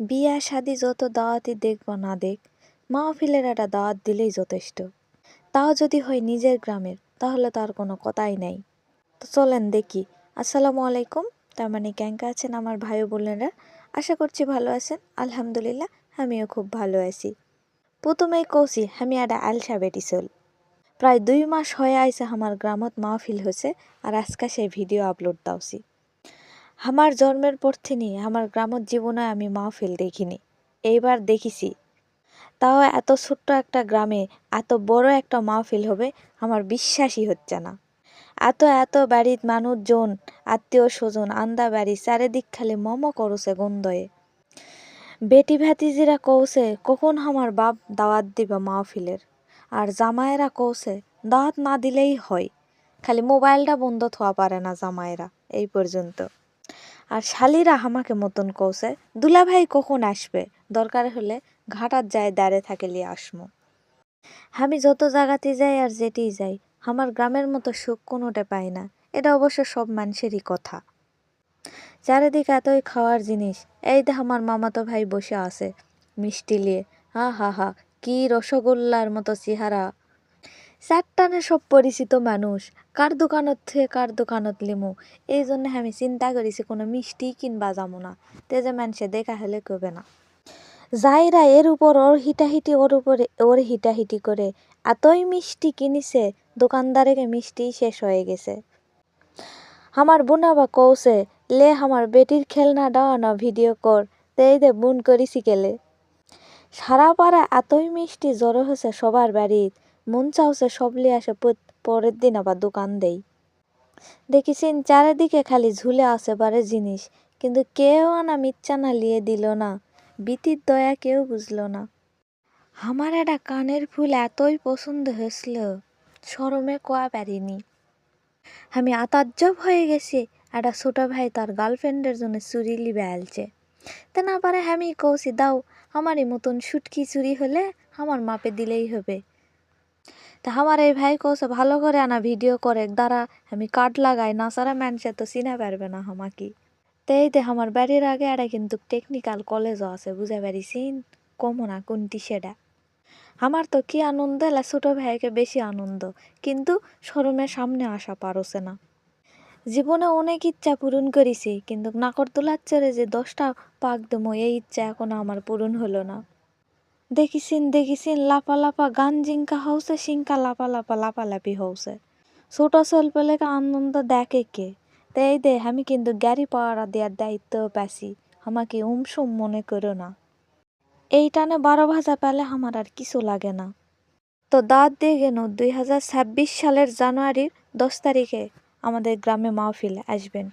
বিয়া শাদি যত দাওয়াতই দেখ বা না দেখ, মাহফিলের একটা দাওয়াত দিলেই যথেষ্ট। তাও যদি হয় নিজের গ্রামের, তাহলে তার কোনো কথাই নাই। তো চলেন দেখি। আসসালামু আলাইকুম। তার মানে কেঙ্কা আছেন আমার ভাই বোনেরা? আশা করছি ভালো আছেন। আলহামদুলিল্লাহ, আমিও খুব ভালো আছি। প্রথমেই কৌছি আমি একটা আলসা বেটি চল। প্রায় 2 মাস হয়ে আইছে আমার গ্রামত মাহফিল হয়েছে, আর আজকে সেই ভিডিও আপলোড দাওছি। আমার জন্মের পর থেকে আমার গ্রামের জীবনে আমি মাহফিল দেখিনি, এইবার দেখিছি। তাও এত ছোট্ট একটা গ্রামে এত বড় একটা মাহফিল হবে আমার বিশ্বাসই হচ্ছে না। এত এত বাড়ির মানুষজন, আত্মীয় স্বজন, আন্দা বাড়ি চারিদিক খালি মম করছে গন্ধয়ে। বেটি ভাতিজিরা কৌছে কখন আমার বাপ দাওয়াত দিবা মাহফিলের, আর জামায়েরা কৌছে দাওয়াত না দিলেই হয়, খালি মোবাইলটা বন্ধ থোয়া পারে না জামায়েরা এই পর্যন্ত। আর শালিরা আমাকে মতন কৌছে দুলাভাই কখন আসবে, দরকার হলে ঘাটার যায় দাঁড়ে থাকেলি আসমো। আমি যত জায়গাতে যাই আর যেতেই যাই, আমার গ্রামের মতো সুখ কোনোটা পাই না। এটা অবশ্য সব মানুষেরই কথা। চারিদিকে এতই খাওয়ার জিনিস। এই দেখ আমার মামাতো ভাই বসে আছে মিষ্টি লিয়ে, হা হা হা, কি রসগোল্লার মতো চেহারা। চারটানে সব পরিচিত মানুষ, কার দোকানত থেকে কার দোকানত লিমু। এই জন্য আমি চিন্তা করেছি কোনো মিষ্টি কিনবা যাবো না, তে যে মানুষে দেখা হলে কবে না। যাইরা এর উপর ওর হিটাহিটি, ওর উপরে ওর হিটাহিটি করে এতই মিষ্টি কিনিছে, দোকানদারেকে মিষ্টি শেষ হয়ে গেছে। আমার বোনাবা কৌছে লে আমার বেটির খেলনা দাও না ভিডিও কর, তেই দে বুন করিছি কেলে। সারা পাড়া এতই মিষ্টি জড়ো হয়েছে সবার বাড়ির, মন চাওছে সবলি আসে পরের দিন আবার দোকান দেই। দেখিছেন চারিদিকে খালি ঝুলে আছে বারে জিনিস, কিন্তু কেউ আনা মিচ্ছানা লিয়ে দিল না, বিতির দয়া কেউ বুঝলো না। আমার একটা কানের ফুল এতই পছন্দ হয়েছিল, শরমে কোয়া পারিনি। আমি আতাজ্জব হয়ে গেছি, একটা ছোট ভাই তার গার্লফ্রেন্ডের জন্য চুরি লিবে আলছে। তা না পারে আমি কৌছি দাও, আমারই মতন সুটকি চুরি হলে আমার মাপে দিলেই হবে। তা আমার এই ভাই কৌছে ভালো করে আনা ভিডিও করে দ্বারা আমি কাট লাগাই, না সারা মানুষে তো চিনা পারবে না আমাকে। তেই দে আমার বাড়ির আগে একটা কিন্তু টেকনিক্যাল কলেজও আছে, বুঝে পারিছিন কমো না কোনটি সেটা। আমার তো কি আনন্দ এলা ছোট ভাইকে বেশি আনন্দ, কিন্তু শরমের সামনে আসা পারছে না। জীবনে অনেক ইচ্ছা পূরণ করেছি, কিন্তু নাকরদোলার চড়ে যে 10টা পাক দেবো এই ইচ্ছা এখনো আমার পূরণ হলো না। দেখিছিন লাপা লাপা গান জিঙ্কা হচ্ছে, সিঙ্কা লাপা লাপা লাপালাপি হচ্ছে। ছোট পেলেকে আনন্দ দেখে কে? তাই দে আমি কিন্তু গাড়ি পাওয়ারা দেওয়ার দায়িত্ব পাইছি, আমাকে উমসুম মনে করো না। এই টানে 12 ভাজা পেলে আমার আর কিছু লাগে না। তো দাঁত দিয়ে গেল 2026 সালের জানুয়ারির 10 তারিখে আমাদের গ্রামে মাহফিল আসবেন।